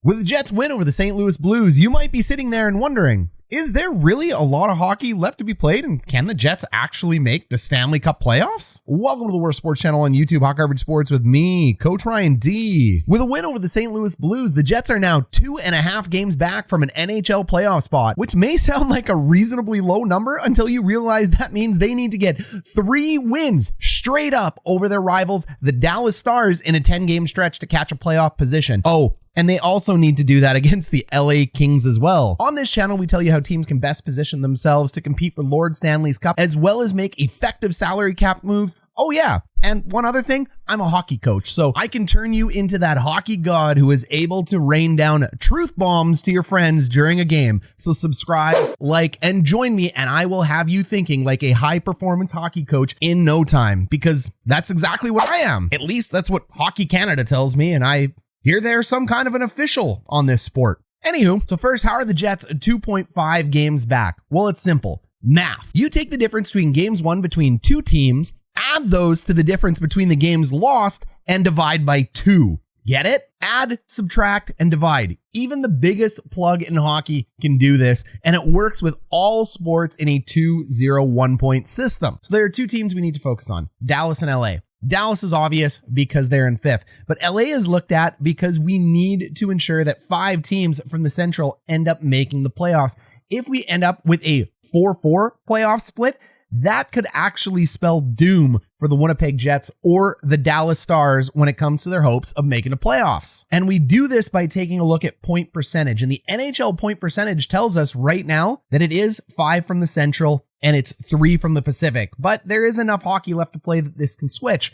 With the Jets' win over the St. Louis Blues, you might be sitting there and wondering, is there really a lot of hockey left to be played, and can the Jets actually make the Stanley Cup playoffs? Welcome to the Worst Sports Channel on YouTube, Hot Garbage Sports with me, Coach Ryan D. With a win over the St. Louis Blues, the Jets are now 2.5 games back from an NHL playoff spot, which may sound like a reasonably low number until you realize that means they need to get 3 wins straight up over their rivals, the Dallas Stars, in a 10-game stretch to catch a playoff position. Oh, and they also need to do that against the LA Kings as well. On this channel, we tell you how teams can best position themselves to compete for Lord Stanley's Cup, as well as make effective salary cap moves. Oh yeah, and one other thing, I'm a hockey coach, so I can turn you into that hockey god who is able to rain down truth bombs to your friends during a game. So subscribe, like, and join me, and I will have you thinking like a high-performance hockey coach in no time, because that's exactly what I am. At least that's what Hockey Canada tells me, and I hear they're some kind of an official on this sport. Anywho, so first, how are the Jets 2.5 games back? Well, it's simple. Math. You take the difference between games won between two teams, add those to the difference between the games lost, and divide by 2. Get it? Add, subtract, and divide. Even the biggest plug in hockey can do this, and it works with all sports in a 2-0-1 point system. So there are 2 teams we need to focus on, Dallas and LA. Dallas is obvious because they're in 5th, but LA is looked at because we need to ensure that 5 teams from the Central end up making the playoffs. If we end up with a 4-4 playoff split, that could actually spell doom for the Winnipeg Jets or the Dallas Stars when it comes to their hopes of making the playoffs. And we do this by taking a look at point percentage. And the NHL point percentage tells us right now that it is 5 from the Central and it's 3 from the Pacific. But there is enough hockey left to play that this can switch.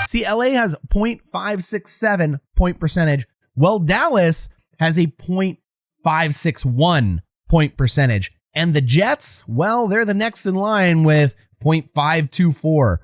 See, LA has 0.567 point percentage. Well, Dallas has a 0.561 point percentage. And the Jets, well, they're the next in line with 0.524.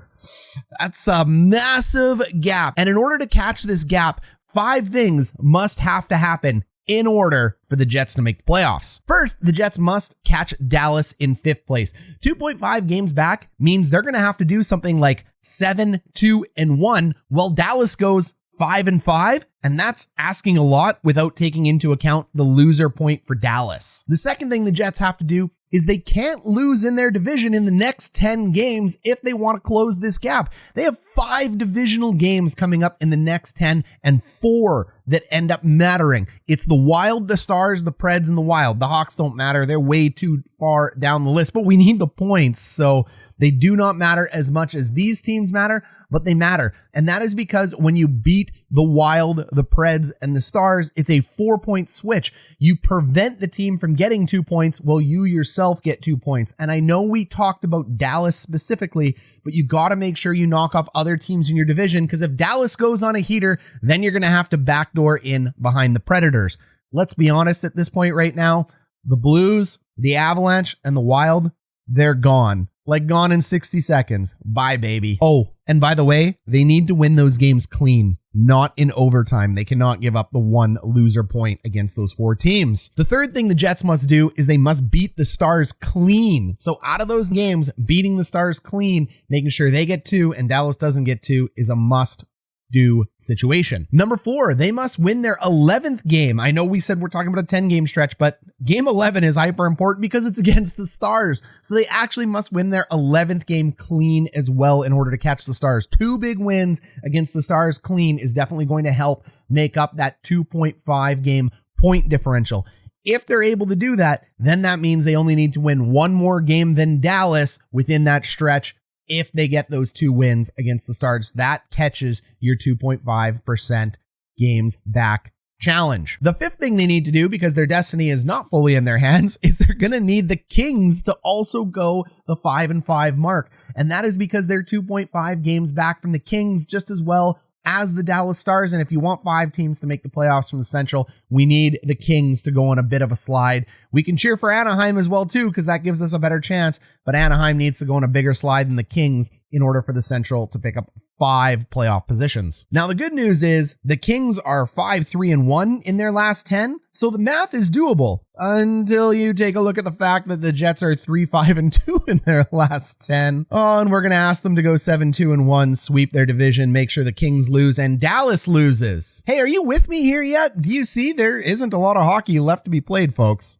That's a massive gap. And in order to catch this gap, 5 things must have to happen in order for the Jets to make the playoffs. First, the Jets must catch Dallas in 5th place. 2.5 games back means they're going to have to do something like 7-2-1, while Dallas goes 5-5, and that's asking a lot without taking into account the loser point for Dallas. The second thing the Jets have to do is they can't lose in their division in the next 10 games if they want to close this gap. They have 5 divisional games coming up in the next 10 and 4 that end up mattering. It's the Wild, the Stars, the Preds, and the Wild. The Hawks don't matter. They're way too far down the list, but we need the points, so they do not matter as much as these teams matter, but they matter. And that is because when you beat the Wild, the Preds, and the Stars, it's a 4-point switch. You prevent the team from getting 2 points while you yourself get 2 points. And I know we talked about Dallas specifically, but you got to make sure you knock off other teams in your division, because if Dallas goes on a heater, then you're going to have to backdoor in behind the Predators. Let's be honest at this point right now, the Blues, the Avalanche, and the Wild, they're gone. Like gone in 60 seconds. Bye, baby. Oh, and by the way, they need to win those games clean, not in overtime. They cannot give up the 1 loser point against those 4 teams. The third thing the Jets must do is they must beat the Stars clean. So out of those games, beating the Stars clean, making sure they get 2 and Dallas doesn't get 2 is a must do situation. Number 4, they must win their 11th game. I know we said we're talking about a 10-game stretch, but game 11 is hyper important because it's against the Stars. So they actually must win their 11th game clean as well in order to catch the Stars. 2 big wins against the Stars clean is definitely going to help make up that 2.5 game point differential. If they're able to do that, then that means they only need to win 1 more game than Dallas within that stretch. If they get those 2 wins against the Stars, that catches your 2.5% games back challenge. The 5th thing they need to do, because their destiny is not fully in their hands, is they're going to need the Kings to also go the 5-5 mark. And that is because they're 2.5 games back from the Kings just as well as the Dallas Stars. And if you want 5 teams to make the playoffs from the Central, we need the Kings to go on a bit of a slide. We can cheer for Anaheim as well too, because that gives us a better chance, but Anaheim needs to go on a bigger slide than the Kings in order for the Central to pick up 5 playoff positions. Now, the good news is the Kings are 5-3-1 in their last 10, so the math is doable until you take a look at the fact that the Jets are 3-5-2 in their last 10. Oh, and we're going to ask them to go 7-2-1, sweep their division, make sure the Kings lose, and Dallas loses. Hey, are you with me here yet? Do you see there isn't a lot of hockey left to be played, folks?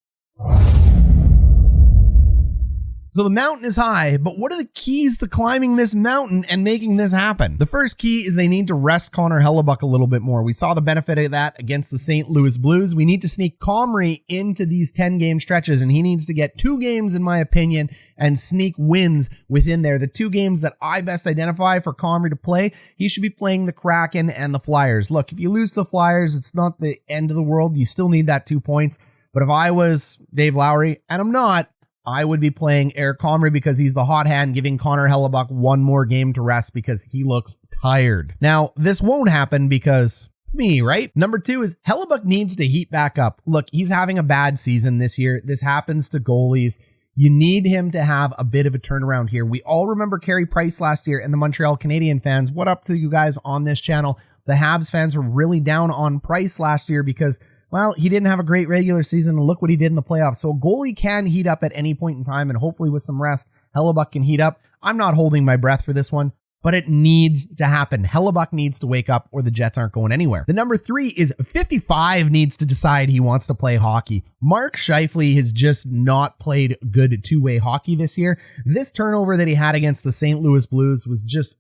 So the mountain is high, but what are the keys to climbing this mountain and making this happen? The first key is they need to rest Connor Hellebuyck a little bit more. We saw the benefit of that against the St. Louis Blues. We need to sneak Comrie into these 10-game stretches, and he needs to get 2 games, in my opinion, and sneak wins within there. The 2 games that I best identify for Comrie to play, he should be playing the Kraken and the Flyers. Look, if you lose the Flyers, it's not the end of the world. You still need that 2 points. But if I was Dave Lowry, and I'm not, I would be playing Eric Comrie because he's the hot hand, giving Connor Hellebuyck 1 more game to rest because he looks tired. Now, this won't happen because me, right? Number 2 is Hellebuyck needs to heat back up. Look, he's having a bad season this year. This happens to goalies. You need him to have a bit of a turnaround here. We all remember Carey Price last year, and the Montreal Canadiens fans. What up to you guys on this channel? The Habs fans were really down on Price last year because, well, he didn't have a great regular season, and look what he did in the playoffs. So a goalie can heat up at any point in time, and hopefully with some rest, Hellebuyck can heat up. I'm not holding my breath for this one, but it needs to happen. Hellebuyck needs to wake up or the Jets aren't going anywhere. The number 3 is 55 needs to decide he wants to play hockey. Mark Schiefele has just not played good two-way hockey this year. This turnover that he had against the St. Louis Blues was just,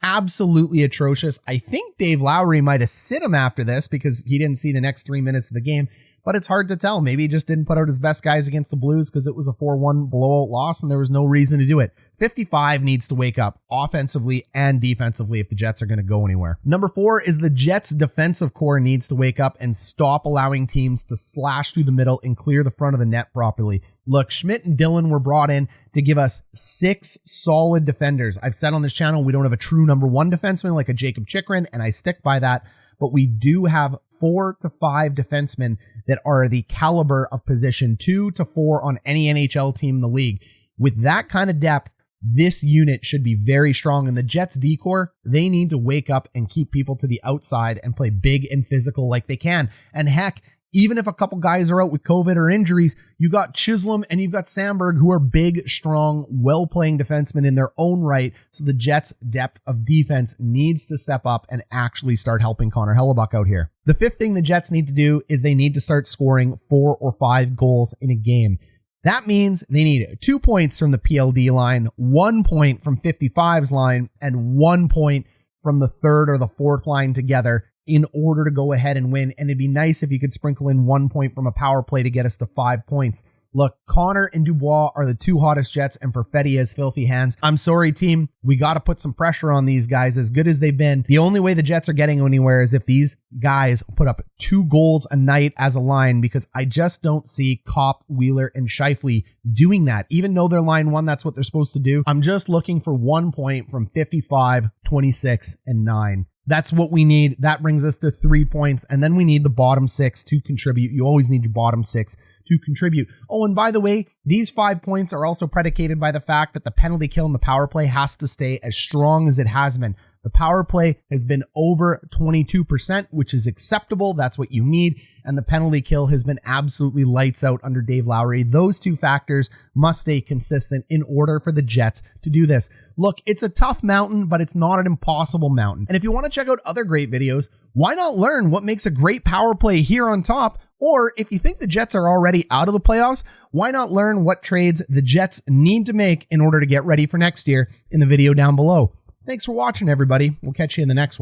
absolutely atrocious. I think Dave Lowry might have sit him after this because he didn't see the next 3 minutes of the game, but it's hard to tell. Maybe he just didn't put out his best guys against the Blues because it was a 4-1 blowout loss and there was no reason to do it. 55 needs to wake up offensively and defensively if the Jets are going to go anywhere. Number 4 is the Jets defensive core needs to wake up and stop allowing teams to slash through the middle and clear the front of the net properly. Look, Schmidt and Dillon were brought in to give us 6 solid defenders. I've said on this channel, we don't have a true number 1 defenseman like a Jacob Chychrun, and I stick by that, but we do have 4 to 5 defensemen that are the caliber of position 2 to 4 on any NHL team in the league. With that kind of depth, this unit should be very strong, and the Jets D-core, they need to wake up and keep people to the outside and play big and physical like they can. And heck, even if a couple guys are out with COVID or injuries, you got Chisholm and you've got Sandberg, who are big, strong, well-playing defensemen in their own right. So the Jets' depth of defense needs to step up and actually start helping Connor Hellebuyck out here. The 5th thing the Jets need to do is they need to start scoring 4 or 5 goals in a game. That means they need 2 points from the PLD line, 1 point from 55's line, and 1 point from the 3rd or the 4th line together in order to go ahead and win. And it'd be nice if you could sprinkle in 1 point from a power play to get us to 5 points. Look, Connor and Dubois are the 2 hottest Jets, and Perfetti has filthy hands. I'm sorry, team. We got to put some pressure on these guys. As good as they've been, the only way the Jets are getting anywhere is if these guys put up 2 goals a night as a line, because I just don't see Kopp, Wheeler, and Schiefele doing that. Even though they're line 1, that's what they're supposed to do. I'm just looking for 1 point from 55, 26, and 9. That's what we need. That brings us to 3 points. And then we need the bottom 6 to contribute. You always need your bottom 6 to contribute. Oh, and by the way, these 5 points are also predicated by the fact that the penalty kill and the power play has to stay as strong as it has been. The power play has been over 22%, which is acceptable. That's what you need. And the penalty kill has been absolutely lights out under Dave Lowry. Those 2 factors must stay consistent in order for the Jets to do this. Look, it's a tough mountain, but it's not an impossible mountain. And if you want to check out other great videos, why not learn what makes a great power play here on top? Or if you think the Jets are already out of the playoffs, why not learn what trades the Jets need to make in order to get ready for next year in the video down below? Thanks for watching, everybody. We'll catch you in the next one.